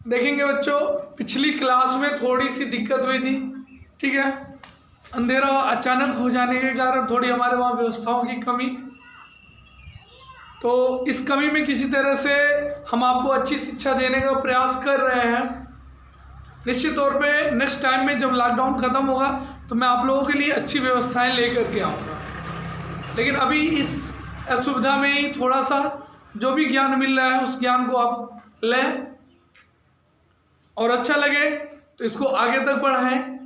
देखेंगे बच्चों, पिछली क्लास में थोड़ी सी दिक्कत हुई थी, ठीक है। अंधेरा अचानक हो जाने के कारण थोड़ी हमारे वहाँ व्यवस्थाओं की कमी, तो इस कमी में किसी तरह से हम आपको अच्छी शिक्षा देने का प्रयास कर रहे हैं। निश्चित तौर पे नेक्स्ट टाइम में जब लॉकडाउन ख़त्म होगा तो मैं आप लोगों के लिए अच्छी व्यवस्थाएं लेकर के आऊँगा, लेकिन अभी इस असुविधा में ही थोड़ा सा जो भी ज्ञान मिल रहा है उस ज्ञान को आप लें और अच्छा लगे तो इसको आगे तक बढ़ाएं।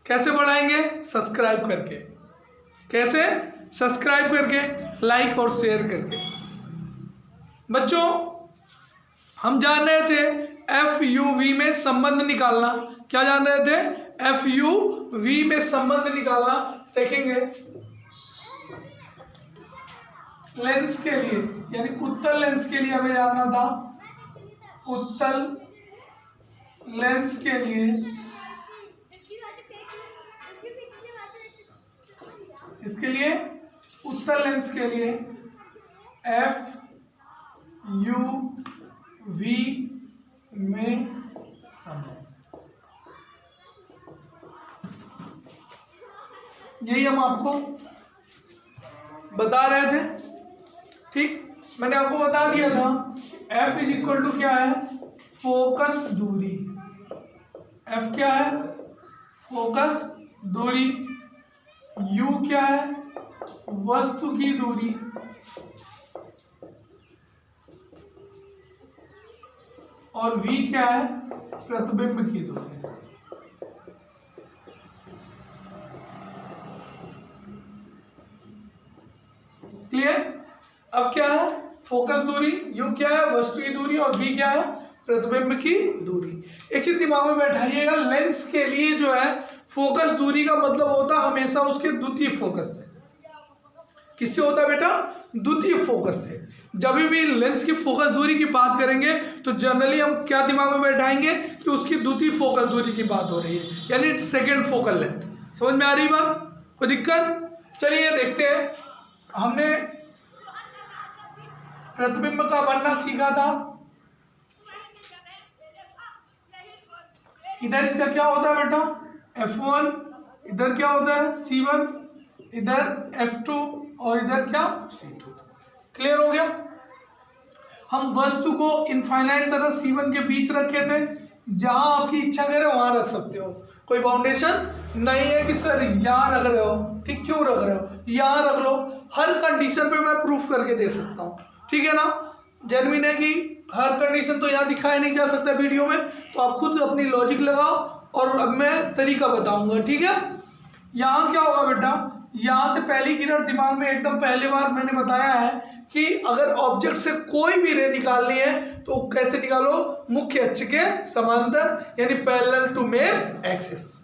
कैसे बढ़ाएंगे? सब्सक्राइब करके। कैसे? सब्सक्राइब करके, लाइक और शेयर करके। बच्चों, हम जान रहे थे FUV में संबंध निकालना। क्या जान रहे थे? FUV में संबंध निकालना। देखेंगे लेंस के लिए, यानी उत्तल लेंस के लिए हमें जानना था। उत्तल लेंस के लिए, इसके लिए उत्तल लेंस के लिए FUV में संबंध, यही हम आपको बता रहे थे। ठीक, मैंने आपको बता दिया था F इज इक्वल टू क्या है? फोकस दूरी। F क्या है? फोकस दूरी। U क्या है? वस्तु की दूरी। और V क्या है? प्रतिबिंब की दूरी। क्लियर? अब क्या है? फोकस दूरी, U क्या है? वस्तु की दूरी, और V क्या है? प्रतिबिंब की दूरी। एक चीज दिमाग में बैठाइएगा, लेंस के लिए जो है फोकस दूरी का मतलब होता है हमेशा उसके द्वितीय फोकस से। किससे होता है बेटा? द्वितीय फोकस से। जब भी लेंस की फोकस दूरी की बात करेंगे तो जनरली हम क्या दिमाग में बैठाएंगे कि उसकी द्वितीय फोकस दूरी की बात हो रही है, यानी सेकेंड फोकल लेंथ। समझ में आ रही बात? कोई दिक्कत? चलिए देखते हैं। हमने प्रतिबिंब का बनना सीखा था। इधर इसका क्या होता है बेटा? F1, इधर क्या होता है? C1, इधर F2 और इधर क्या? C2। क्लियर हो गया? हम वस्तु को इनफाइनाइट तथा C1 के बीच रखे थे। जहां आपकी इच्छा करे वहां रख सकते हो, कोई बाउंडेशन नहीं है कि सर यहां रख रहे हो। ठीक, क्यों रख रहे हो? यहां रख लो। हर कंडीशन पे मैं प्रूफ करके दे सकता हूँ, ठीक है ना? जेन्युइन है कि हर कंडीशन तो यहाँ दिखाया नहीं जा सकता वीडियो में, तो आप खुद अपनी लॉजिक लगाओ और अब मैं तरीका बताऊंगा, ठीक है? यहाँ क्या होगा बेटा? यहाँ से पहली किरण दिमाग में एकदम पहली बार मैंने बताया है कि अगर ऑब्जेक्ट से कोई भी रे निकालनी है तो कैसे निकालो? मुख्य अक्ष के समांतर, यानी पैरेलल टू मेन एक्सिस।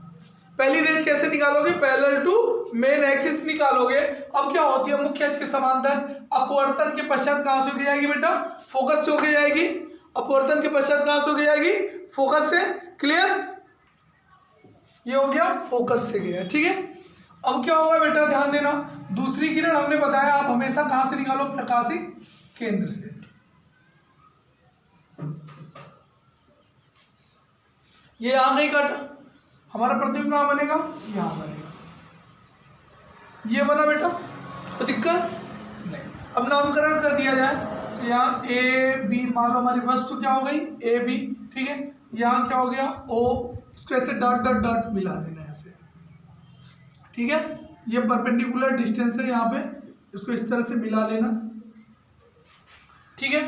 पहली रेंज कैसे निकालोगे? पैरेलल टू मेन एक्सिस निकालोगे। अब क्या होती है? मुख्य अक्ष के समांतर। अपवर्तन के पश्चात कहां से होके जाएगी बेटा? फोकस से होके जाएगी। अपवर्तन के पश्चात कहां से होके जाएगी? फोकस से। क्लियर? ये हो गया फोकस से गया, ठीक है। अब क्या होगा बेटा? ध्यान देना, दूसरी किरण हमने बताया आप हमेशा कहां से निकालो? प्रकाशिक केंद्र से। ये आ गई काटा, हमारा प्रतिबिंब कहां बनेगा? यहां बनेगा। ये बना बेटा, तो दिक्कत नहीं। अब नामकरण कर दिया जाए तो यहाँ AB मान लो हमारी वस्तु क्या हो गई? AB, ठीक है। यहाँ क्या हो गया? O। इसको ऐसे डॉट डॉट डॉट मिला देना ऐसे, ठीक है। ये परपेंडिकुलर डिस्टेंस है यहाँ पे, इसको इस तरह से मिला लेना, ठीक है।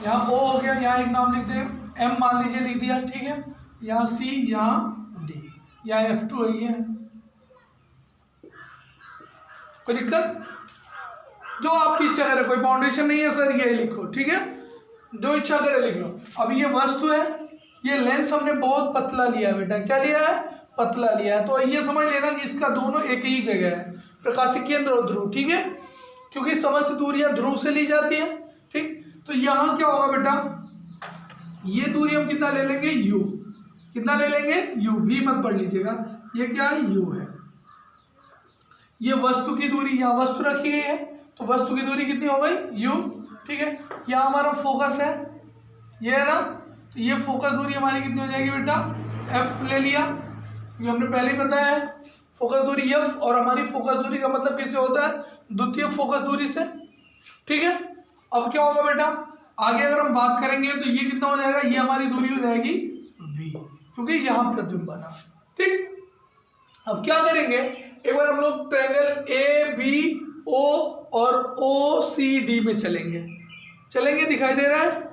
यहाँ O हो गया, यहाँ एक नाम लिखते हैं, M मान लीजिए लिख दिया, ठीक है। यहाँ C, यहाँ D, यहाँ F2 है। ये कोई दिक्कत? जो आपकी इच्छा करे, कोई बाउंडेशन नहीं है सर ये लिखो, ठीक है। जो इच्छा करे लिख लो। अब ये वस्तु है, ये लेंस हमने बहुत पतला लिया है बेटा। क्या लिया है? पतला लिया है। तो ये समझ लेना कि इसका दोनों एक ही जगह है, प्रकाशिक केंद्र और ध्रुव, ठीक है, क्योंकि समस्त दूरियां ध्रुव से ली जाती है, ठीक। तो यहाँ क्या होगा बेटा? ये दूरी हम कितना ले लेंगे? U। कितना ले लेंगे? U। भी मत पढ़ लीजिएगा, ये क्या है? U है। ये वस्तु की दूरी, यहाँ वस्तु रखी गई है तो वस्तु की दूरी कितनी हो गई? U, ठीक है। यहाँ हमारा फोकस है, ये है ना, तो ये फोकस दूरी हमारी कितनी हो जाएगी बेटा, एफ ले लिया, क्योंकि हमने पहले ही बताया है फोकस दूरी एफ, और हमारी फोकस दूरी का मतलब किससे होता है, द्वितीय फोकस दूरी से। ठीक है, अब क्या होगा बेटा, आगे अगर हम बात करेंगे तो ये कितना हो जाएगा, ये हमारी दूरी हो जाएगी v, क्योंकि यहां प्रतिबिंब बना। ठीक, अब क्या करेंगे, एक बार हम लोग ट्रायंगल ए बी ओ और ओ सी डी में चलेंगे, दिखाई दे रहा है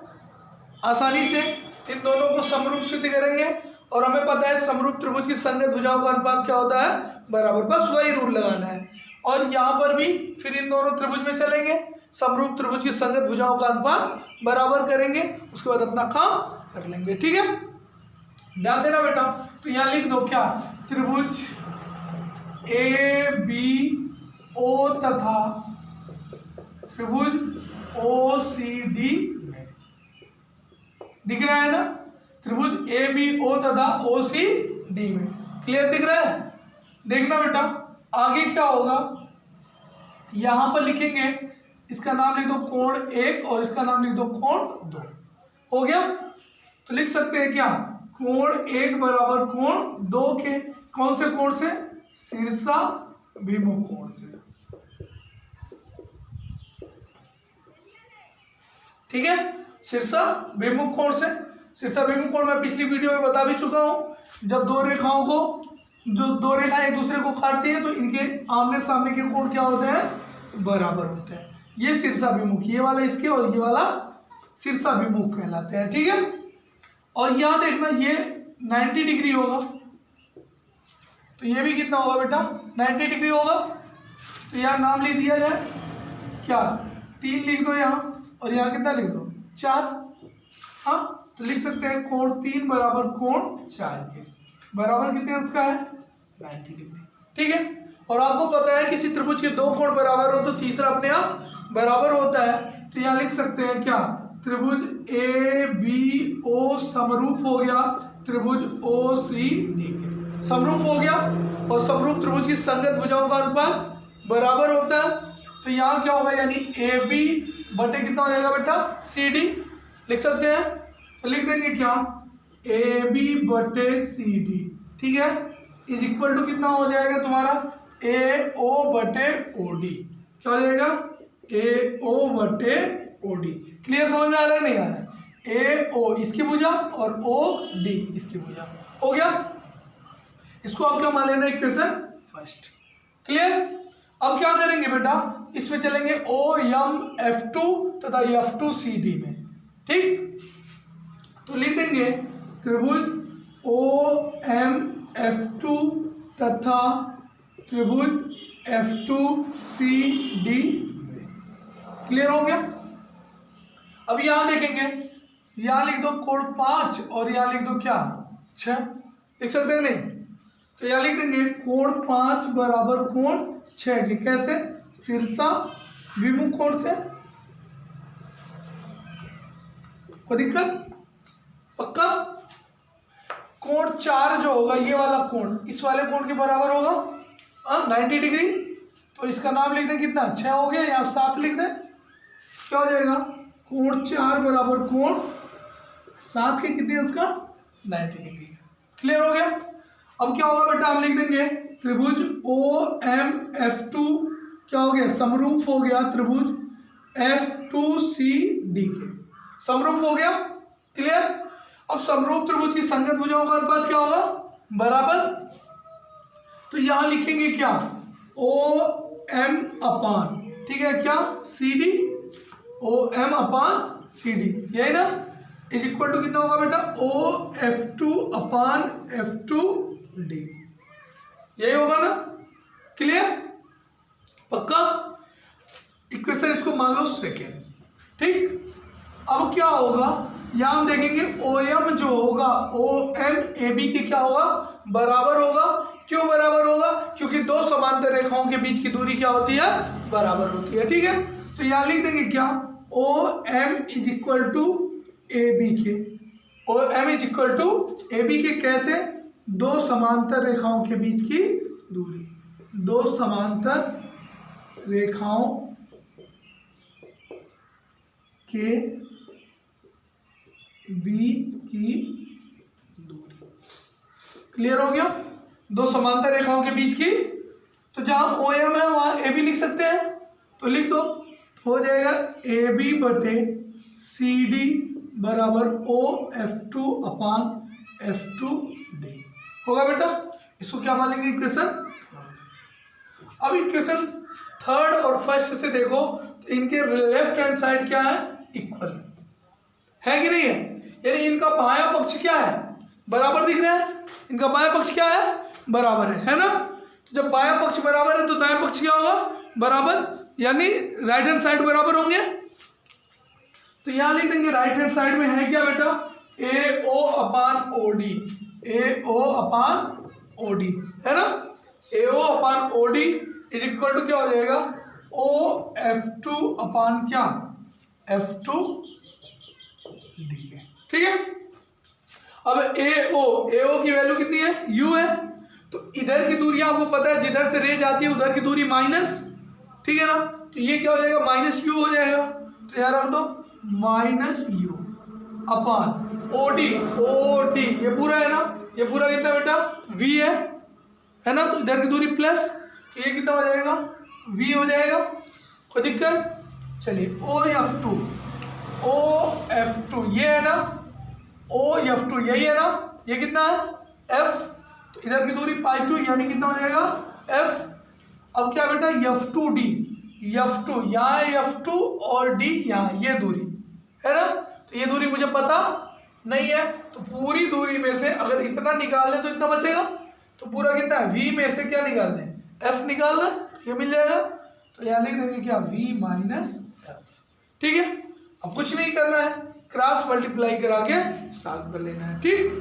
आसानी से। इन दोनों को समरूप स्थित करेंगे, और हमें पता है समरूप त्रिभुज की संगत भुजाओं का अनुपात क्या होता है, बराबर, बस वही रूल लगाना है। और यहाँ पर भी फिर इन दोनों त्रिभुज में चलेंगे, समरूप त्रिभुज की संगत भुजाओं का अनुपात बराबर करेंगे, उसके बाद अपना काम कर लेंगे। ठीक है, ध्यान देना बेटा। तो यहाँ लिख दो क्या, त्रिभुज ए बी ओ तथा त्रिभुज ओ सी डी में, दिख रहा है ना, त्रिभुज ए बी ओ तथा ओ सी डी में, क्लियर दिख रहा है। देखना बेटा आगे क्या होगा, यहां पर लिखेंगे, इसका नाम लिख दो कोण 1 और इसका नाम लिख दो कोण 2, हो गया। तो लिख सकते हैं क्या, कोण 1 बराबर कोण 2 के, कौन से कोण से, शीर्षाभिमुख कोण से। ठीक है, शीर्षाभिमुख कोण से। शीर्षाभिमुख कोण मैं पिछली वीडियो में बता भी चुका हूं, जब दो रेखाओं को, जो दो रेखाएं एक दूसरे को काटती हैं तो इनके आमने सामने के कोण क्या होते हैं, बराबर होते हैं। ये शीर्षाभिमुख, ये वाला इसके और ये वाला शीर्षाभिमुख कहलाते हैं। ठीक है, और यहां देखना ये 90 डिग्री होगा, तो ये भी कितना होगा बेटा, 90 डिग्री होगा। तो यहाँ नाम लिख दिया जाए क्या, 3 लिख दो यहाँ, और यहाँ कितना लिख दो, 4। हाँ, तो लिख सकते हैं कोण 3 बराबर कोण 4 के, बराबर कितने अंश का है, 90 डिग्री। ठीक है, और आपको पता है किसी त्रिभुज के दो कोण बराबर हो तो तीसरा अपने आप बराबर होता है। तो यहाँ लिख सकते हैं क्या, त्रिभुज ए बी ओ समरूप हो गया त्रिभुज ओ सी डी के, समरूप हो गया, और समरूप त्रिभुज की संगत भुजाओं का अनुपात बराबर होता है। तो यहाँ क्या होगा, यानी ए बी बटे कितना हो जाएगा बेटा, सी डी, लिख सकते हैं। तो लिख देंगे क्या, ए बी बटे सी डी, ठीक है, इज इक्वल टू कितना हो जाएगा तुम्हारा, ए ओ बटे ओ डी, क्या हो जाएगा, ए ओ बटे ओ डी। क्लियर, समझ में आ रहा है, नहीं आ रहा है, ए ओ इसकी भुजा और ओ डी इसकी भुजा, हो गया। इसको आप क्या मान लेना, इक्वेशन फर्स्ट। क्लियर, अब क्या करेंगे बेटा, इसमें चलेंगे ओ एम F2 तथा F2 CD में। ठीक, तो लिख देंगे त्रिभुज ओ एम F2 तथा त्रिभुज F2 CD में। क्लियर हो गया। अब यहां देखेंगे, यहां लिख दो कोण 5 और यहां लिख दो क्या, 6, लिख सकते हैं नहीं। तो यहां लिख देंगे कोण 5 बराबर कोण 6 के, कैसे, शीर्षाभिमुख कोण से, कोई दिक्कत, पक्का। कोण 4 जो होगा, ये वाला कोण इस वाले कोण के बराबर होगा 90 डिग्री, तो इसका नाम लिख दें कितना, 6 हो गया, यहाँ 7 लिख दें, क्या हो जाएगा, कोण 4 बराबर कोण 7 के कितने इसका, 90 डिग्री। क्लियर हो गया। अब क्या होगा बेटा, हम लिख देंगे त्रिभुज ओ एम F2 क्या हो गया, समरूप हो गया त्रिभुज F2 CD के, समरूप हो गया। क्लियर, अब समरूप त्रिभुज की संगत भुजाओं का अनुपात क्या होगा, बराबर। तो यहां लिखेंगे क्या, ओ एम अपान, ठीक है, क्या, CD, ओ एम अपान CD, यही ना, इज इक्वल टू कितना होगा बेटा, ओ F2 अपान F2D, यही होगा ना। क्लियर, पक्का। इक्वेशन इसको मान लो सेकेंड। ठीक, अब क्या होगा, यहां हम देखेंगे OM जो होगा OM AB के क्या होगा, बराबर होगा। क्यों बराबर होगा, क्योंकि दो समांतर रेखाओं के बीच की दूरी क्या होती है, बराबर होती है। ठीक है, तो यहां लिख देंगे क्या, OM is equal to AB के, OM is equal to AB के, कैसे, दो समांतर रेखाओं के बीच की दूरी, दो समांतर रेखाओं के बीच की दूरी। क्लियर हो गया? दो समांतर रेखाओं के बीच की, तो जहां OM है वहां AB लिख सकते हैं, तो लिख दो, हो जाएगा AB बटे CD बराबर OF2 अपान F2D। होगा बेटा? इसको क्या मान लेंगे इक्वेशन? अब इक्वेशन थर्ड और फर्स्ट से देखो तो इनके लेफ्ट हैंड साइड क्या है? इक्वल है कि नहीं है? यानी इनका बायां पक्ष क्या है? बराबर दिख रहा है। इनका बायां पक्ष क्या है? बराबर है ना? तो जब बायां पक्ष बराबर है तो दायां पक्ष क्या होगा? बराबर, यानी राइट हैंड साइड बराबर होंगे। तो यहां लिख देंगे राइट हैंड साइड में है क्या बेटा? AO upon OD, AO upon OD है ना? AO upon OD is equal to क्या हो जाएगा? OF2 अपान क्या? F2D। ठीक है? अब AO की वैल्यू कितनी है? U है। तो इधर की दूरी आपको पता है, जिधर से रे जाती है उधर की दूरी माइनस, ठीक है ना? तो ये क्या हो जाएगा? माइनस U हो जाएगा। तो यहाँ रख दो माइनस U अपान OD ये पूरा है ना? ये पूरा कितना बेटा? V है ना? तो इधर की दूरी प्लस, तो ये कितना हो जाएगा? V हो जाएगा। कोई दिक्कत? चलिए OF2 ये है ना? OF2 यही है ना? ये कितना है? F, तो इधर की दूरी π2 यानी कितना हो जाएगा? F। अब क्या बेटा? F2D, F2 यहाँ F2 और D यहाँ, ये दूरी है ना? तो ये दूरी मुझे पता नहीं है, तो पूरी दूरी में से अगर इतना निकाल लें तो इतना बचेगा। तो पूरा कितना है? V में से क्या निकाल दें? F निकालना, ये मिल जाएगा। तो यहाँ लिख देंगे क्या? V minus F। ठीक है? अब कुछ नहीं करना है, क्रॉस मल्टीप्लाई करा के साथ कर लेना है। ठीक,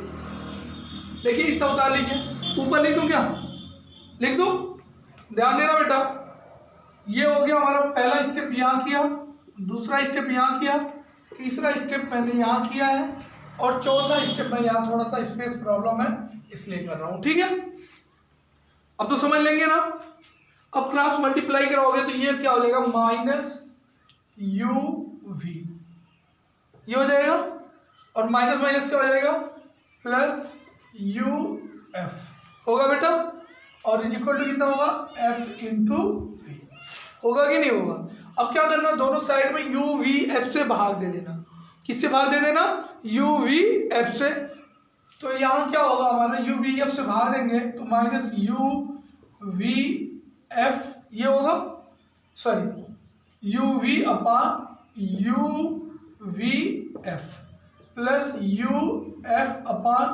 देखिए इतना उतार लीजिए, ऊपर लिख दो क्या? लिख दो, ध्यान देना बेटा। ये हो गया हमारा पहला स्टेप, यहाँ किया, दूसरा स्टेप यहाँ किया, तीसरा स्टेप मैंने यहाँ किया है, और चौथा स्टेप में यहाँ थोड़ा सा स्पेस प्रॉब्लम है इसलिए कर रहा हूँ। ठीक है? अब तो समझ लेंगे ना? अब क्रॉस मल्टीप्लाई कराओगे तो ये क्या हो जाएगा? माइनस UV ये हो जाएगा, और माइनस माइनस क्या हो जाएगा? प्लस UF होगा बेटा, और इज इक्वल टू कितना होगा? F into V। होगा कि नहीं होगा? अब क्या करना? दोनों साइड में UVF से भाग दे देना। किससे भाग दे देना? UVF से। तो यहाँ क्या होगा हमारा? UVF से भाग देंगे तो माइनस UVF ये होगा, sorry UV upon UVF plus UF upon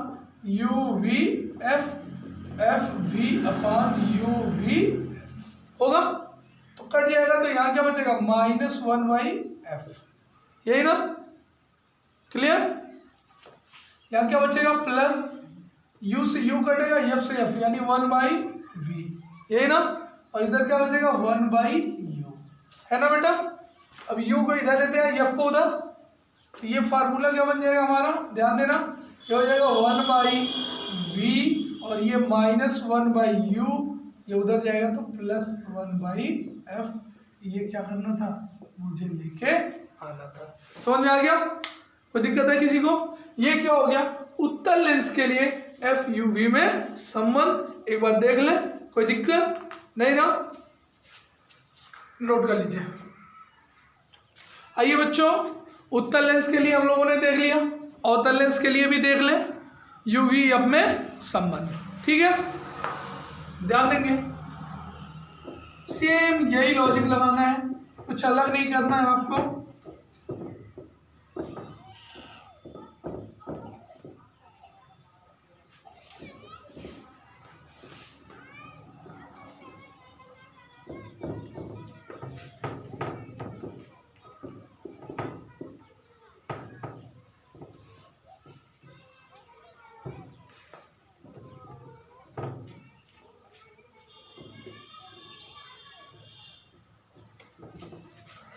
UVF FV upon UVF होगा। तो कट जाएगा, तो यहाँ क्या बचेगा? -1/F, यही ना? क्लियर? यहाँ क्या बचेगा? प्लस U से U कटेगा, F से F यानी 1/V, यही ना? और इधर क्या बचेगा? 1/U है ना बेटा? अब U को इधर लेते हैं, F को उधर, तो ये फार्मूला क्या बन जाएगा हमारा? ध्यान देना, ये हो जाएगा 1/V, और ये -1/U, ये उधर जाएगा तो प्लस 1/F। ये क्या करना था? मुझे लेके आना था। समझ में आ गया? कोई दिक्कत है किसी को? ये क्या हो गया? उत्तल लेंस के लिए FUV में संबंध एक बार देख ले, कोई दिक्कत नहीं ना? नोट कर लीजिए। आइए बच्चों, उत्तल लेंस के लिए हम लोगों ने देख लिया, अवतल लेंस के लिए भी देख ले UVF में संबंध। ठीक है? ध्यान देंगे, सेम यही लॉजिक लगाना है, कुछ अलग नहीं करना है आपको।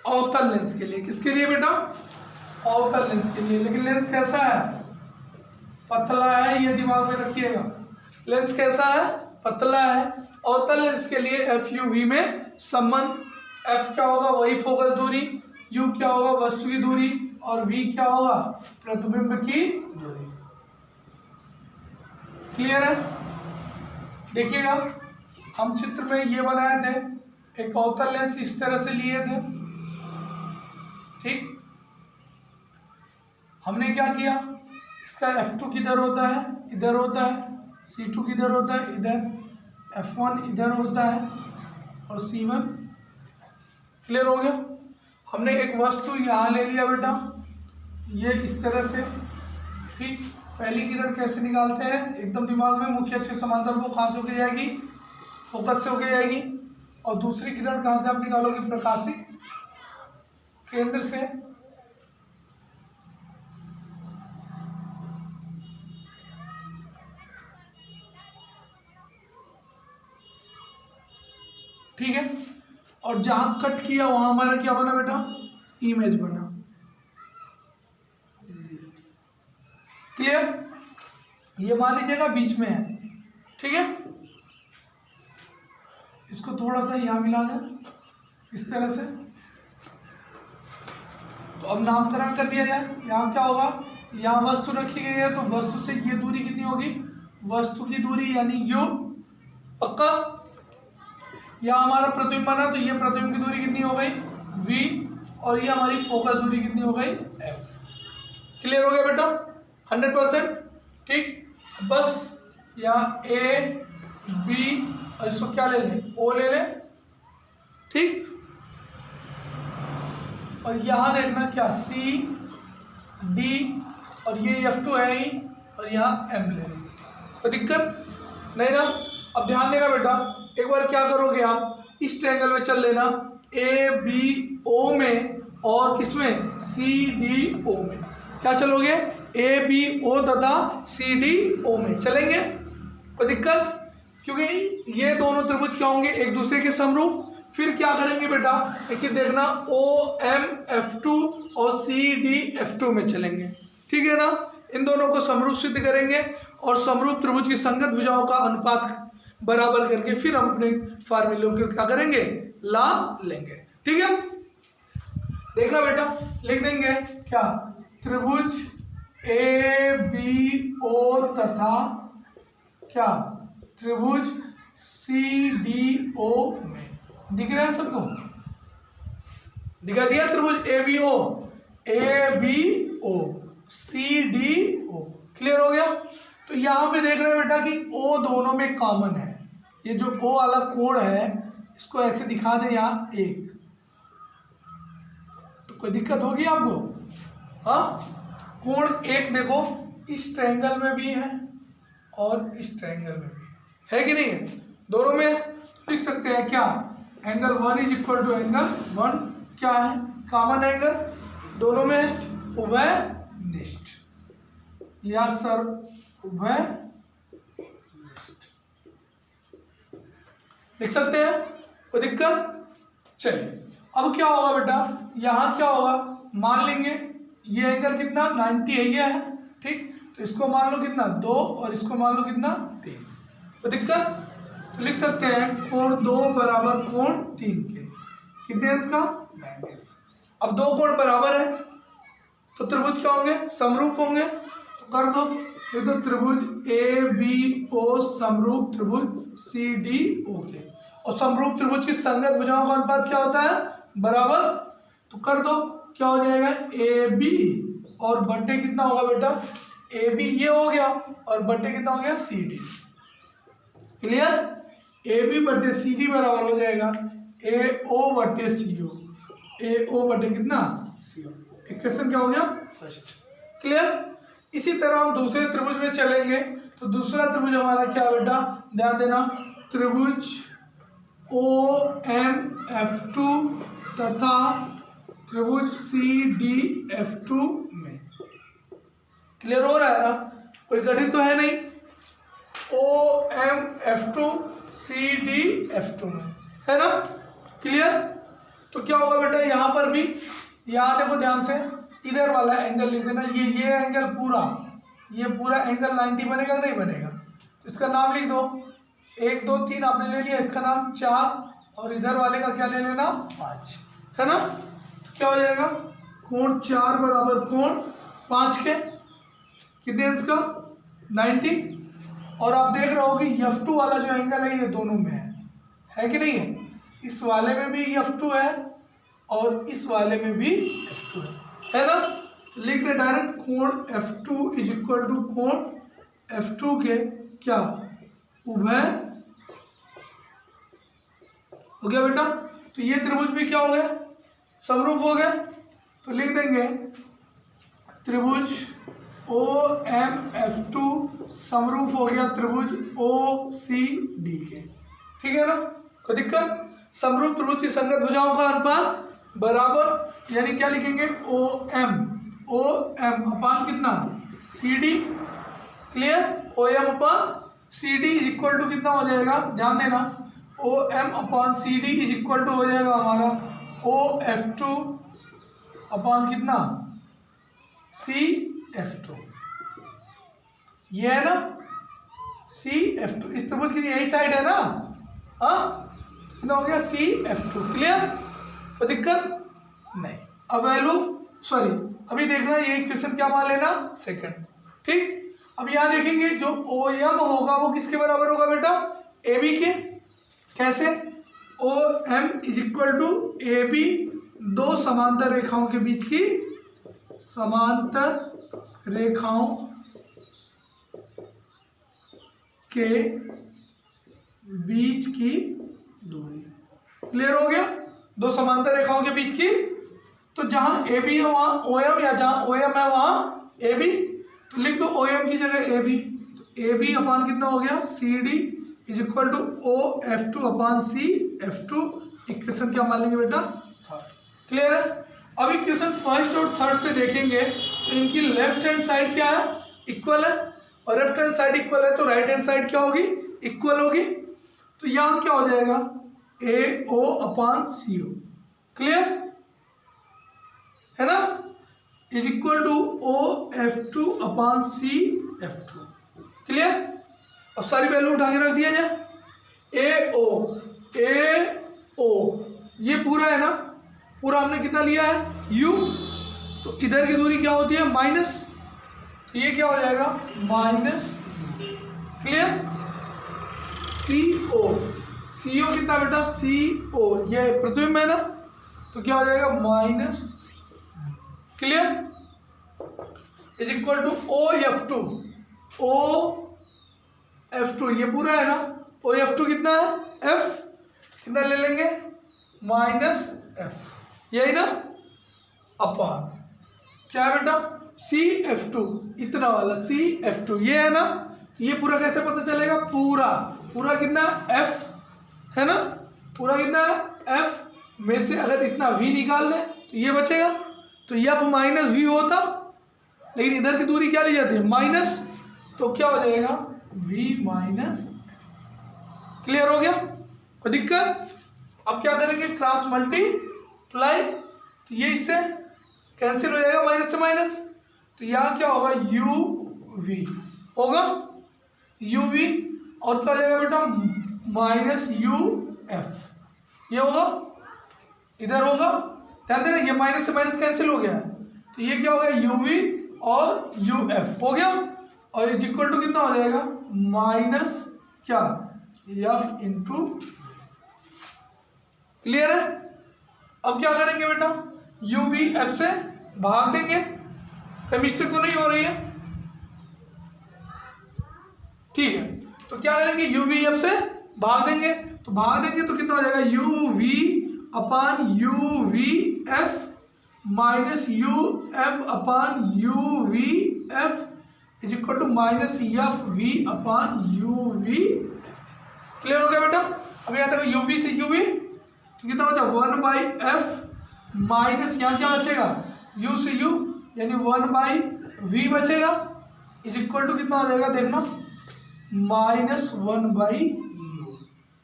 अवतल लेंस के लिए, किसके लिए बेटा? अवतल लेंस के लिए। लेकिन लेंस कैसा है? पतला है, ये दिमाग में रखिएगा। लेंस कैसा है? पतला है। अवतल लेंस के लिए FUV में संबंध F क्या होगा? वही फोकस दूरी u क्या होगा, वस्तु की दूरी, और v क्या होगा, प्रतिबिंब की दूरी। क्लियर है? देखिएगा, हम चित्र में ये बनाए थे, एक अवतल लेंस इस तरह से लिए थे, ठीक। हमने क्या किया, इसका f2 किधर होता है, इधर होता है, c2 किधर होता है, इधर, f1 इधर होता है, और c1। क्लियर हो गया? हमने एक वस्तु यहाँ ले लिया बेटा, ये इस तरह से, ठीक। पहली किरण कैसे निकालते हैं, एकदम दिमाग में, मुख्य अक्ष समांतर वो कहाँ से होके जाएगी, फोकस से होके जाएगी, और दूसरी किरण कहाँ से आप निकालोगे, प्रकाशिक केंद्र से। ठीक है, और जहां कट किया वहां हमारा क्या बना बेटा, इमेज बना। क्लियर? ये मान लीजिएगा बीच में है, ठीक है। इसको थोड़ा सा यहां मिला दें इस तरह से। तो अब नामकरण कर दिया जाए। यहाँ क्या होगा, यहाँ वस्तु रखी गई है, तो वस्तु से ये दूरी कितनी होगी, वस्तु की दूरी यानी u, पक्का। यहाँ हमारा प्रतिबिंब बना, तो ये प्रतिबिंब की दूरी कितनी हो गई, v, और ये हमारी फोकस दूरी कितनी हो गई, f। क्लियर हो गया बेटा, 100%, ठीक। बस यहाँ a, b, और इसको क्या ले लें, o ले लें, ठीक। और यहाँ देखना क्या, c, d, और ये f2 है ही, और यहाँ m ले लें। कोई दिक्कत नहीं ना? अब ध्यान देना बेटा, एक बार क्या करोगे आप, इस ट्रायंगल में चल लेना, ए बी ओ में, और किसमें, सी डी ओ में। क्या चलोगे, ए बी ओ तथा सी डी ओ में चलेंगे। कोई दिक्कत? क्योंकि ये दोनों त्रिभुज क्या होंगे, एक दूसरे के समरूप। फिर क्या करेंगे बेटा, एक चीज देखना, ओ एम F2 और सी डी F2 में चलेंगे, ठीक है ना। इन दोनों को समरूप सिद्ध करेंगे, और समरूप त्रिभुज की संगत भुजाओं का अनुपात बराबर करके फिर हम अपने फार्मूलों को क्या करेंगे, ला लेंगे, ठीक है। देखना बेटा, लिख देंगे क्या, त्रिभुज ए बी ओ तथा क्या, त्रिभुज सी डी ओ में। दिख रहा है सबको, दिखा दिया, त्रिभुज A B O C D O. Clear हो गया? तो यहाँ पे देख रहे हैं बेटा कि ओ दोनों में कॉमन है। ये जो ओ वाला कोण है, इसको ऐसे दिखा दे यहाँ एक, तो कोई दिक्कत होगी आपको? हाँ, कोण एक देखो, इस ट्रायंगल में भी है और इस ट्रायंगल में भी है कि नहीं है, दोनों में। तो लिख सकते हैं क्या, angle 1 is equal to angle 1, क्या है, कॉमन एंगल, दोनों में उभयनिष्ठ या सर्वोभयनिष्ठ लिख सकते हैं, कोई दिक्कत? चलिए, अब क्या होगा बेटा, यहाँ क्या होगा, मान लेंगे ये एंगल कितना 90 है, ये है, ठीक। तो इसको मान लो कितना 2, और इसको मान लो कितना 3, कोई दिक्कत? तो लिख सकते हैं कोण 2 बराबर कोण 3 के, कितने हैं इसका, 90। अब दो कोण बराबर है, तो त्रिभुज क्या होंगे, समरूप होंगे। तो कर दो, ये तो त्रिभुज ए बी ओ समरूप त्रिभुज सी डी ओ के, और समरूप त्रिभुज की संगत भुजाओं का अनुपात क्या होता है, बराबर। तो कर दो, क्या हो जाएगा, ए बी और बट्टे कितना होगा बेटा, ए बी ये हो गया, और बट्टे कितना हो गया, C D. Clear? A B बट्टे सी डी बराबर हो जाएगा ए ओ बट्टे सी ओ, ए ओ बट्टे कितना, सी ओ। इक्वेशन क्या हो गया, फर्स्ट। क्लियर? इसी तरह हम दूसरे त्रिभुज में चलेंगे। तो दूसरा त्रिभुज हमारा क्या बेटा, ध्यान देना, त्रिभुज ओ एम F2 तथा त्रिभुज सी डी F2 में। क्लियर हो रहा है ना, कोई कठिन तो है नहीं। O M F2 C D F2 में, है ना। क्लियर? तो क्या होगा बेटा, यहाँ पर भी, यहाँ देखो ध्यान से, इधर वाला एंगल लिख देना, ये एंगल पूरा, ये पूरा एंगल 90 बनेगा नहीं बनेगा, इसका नाम लिख दो, 1 2 3 आपने ले लिया, इसका नाम 4, और इधर वाले का क्या ले लेना, 5, है ना। तो क्या हो जाएगा, कोण 4 बराबर कोण 5 के कितने इसका 90। और आप देख रहे हो कि F2 वाला जो एंगल है ये दोनों में है कि नहीं है, इस वाले में भी F2 है और इस वाले में भी F2 है ना। तो लिख दे डायरेक्ट, कोण F2 इज इक्वल टू कोण F2 के क्या उभय हो गया बेटा। तो ये त्रिभुज भी क्या हो गया, समरूप हो गया। तो लिख देंगे त्रिभुज OMF2 समरूप हो गया त्रिभुज OCD के, ठीक है ना, कोई दिक्कत। समरूप त्रिभुज की संगत भुजाओं का अनुपात बराबर, यानी क्या लिखेंगे OM अपान कितना CD, clear. OM upon CD is equal to कितना हो जाएगा, ध्यान देना, OM upon CD is equal to हो जाएगा हमारा OF2 अपान कितना CF2, ये है ना CF2, इस त्रिभुज की यही साइड है ना, हाँ कितना हो गया CF2, क्लियर, कोई दिक्कत नहीं। अब वैल्यू सॉरी अभी देखना ये इक्वेशन क्या मान लेना सेकंड, ठीक। अब यहाँ देखेंगे जो OM होगा वो किसके बराबर होगा बेटा, AB के। कैसे, OM is equal to AB, दो समांतर रेखाओं के बीच की, समांतर रेखाओं के बीच की दूरी, क्लियर हो गया, दो समांतर रेखाओं के बीच की। तो जहां AB है वहां OM, या जहां OM है वहां AB, तो लिख दो OM की जगह AB, तो AB अपान कितना हो गया CD is equal to OF2 upon CF2, equation क्या मान लेंगे बेटा थर्ड, क्लियर है। अब इक्वेशन फर्स्ट और थर्ड से देखेंगे तो इनकी लेफ्ट हैंड साइड क्या है, इक्वल है, और लेफ्ट हैंड साइड इक्वल है तो राइट हैंड साइड क्या होगी, इक्वल होगी। तो यहाँ क्या हो जाएगा AO अपान CO, क्लियर है ना, is equal to OF2 upon CF2, clear. और सारी वैल्यू उठा के रख दिया जाए, AO ये पूरा है ना, पूरा हमने कितना लिया है U, तो इधर की दूरी क्या होती है माइनस, तो ये क्या हो जाएगा माइनस, क्लियर। CO कितना बेटा CO, ये प्रतिबिंब है ना, तो क्या हो जाएगा minus, clear, is equal to OF2 ये पूरा है ना, OF2 कितना है F, कितना ले लेंगे माइनस F, यही ना, अपान क्या है बेटा CF2, इतना वाला CF2 ये है ना, ये पूरा कैसे पता चलेगा, पूरा कितना F है ना, पूरा कितना है F में से अगर इतना V निकाल दें तो ये बचेगा, तो F माइनस V होता, लेकिन इधर की दूरी क्या ली जाती है माइनस, तो क्या हो जाएगा V माइनस, क्लियर हो गया, कोई दिक्कत। अब क्या करेंगे क्रॉस मल्टीप्लाई, तो ये इससे कैंसिल हो जाएगा माइनस से माइनस, तो यहाँ क्या होगा UV होगा UV, और क्या हो जाएगा बेटा माइनस UF, ये होगा, इधर होगा, ध्यान देना ये माइनस से माइनस कैंसिल हो गया, तो ये क्या हो गया UV और UF हो गया, और इज इक्वल टू कितना हो जाएगा माइनस क्या F इंटू, क्लियर है। अब क्या करेंगे बेटा UV F से भाग देंगे, कोई मिस्टेक तो नहीं हो रही है, ठीक है। तो क्या करेंगे UV F से भाग देंगे, तो कितना हो जाएगा UV upon UVF minus UF upon UVF is equal to minus FV upon UVF, clear हो गया बेटा। अब यहाँ तक UV से UV तो कितना बचा 1/F माइनस यहाँ क्या बचेगा U से U यानी 1/V बचेगा, इज इक्वल टू कितना हो जाएगा देखना माइनस 1/U,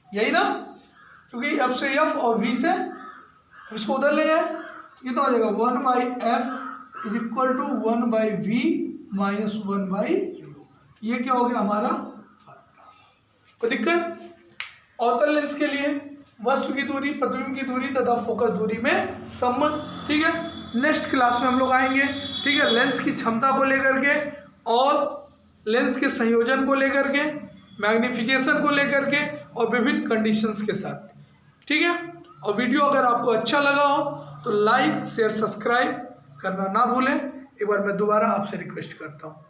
यही ना, क्योंकि F से F और V से इसको उधर ले जाए, कितना हो जाएगा 1/F is equal to 1/V minus 1/U, ये क्या हो गया हमारा, कोई दिक्कत। अवतल लेंस के लिए वस्तु की दूरी, प्रतिबिंब की दूरी तथा फोकस दूरी में संबंध। ठीक है, नेक्स्ट क्लास में हम लोग आएंगे। ठीक है, लेंस की क्षमता को लेकर के और लेंस के संयोजन को लेकर के, मैग्निफिकेशन को लेकर के और विभिन्न कंडीशंस के साथ। ठीक है, और वीडियो अगर आपको अच्छा लगा हो तो लाइक शेयर सब्सक्राइब करना ना भूलें। एक बार मैं दोबारा आपसे रिक्वेस्ट करता हूँ।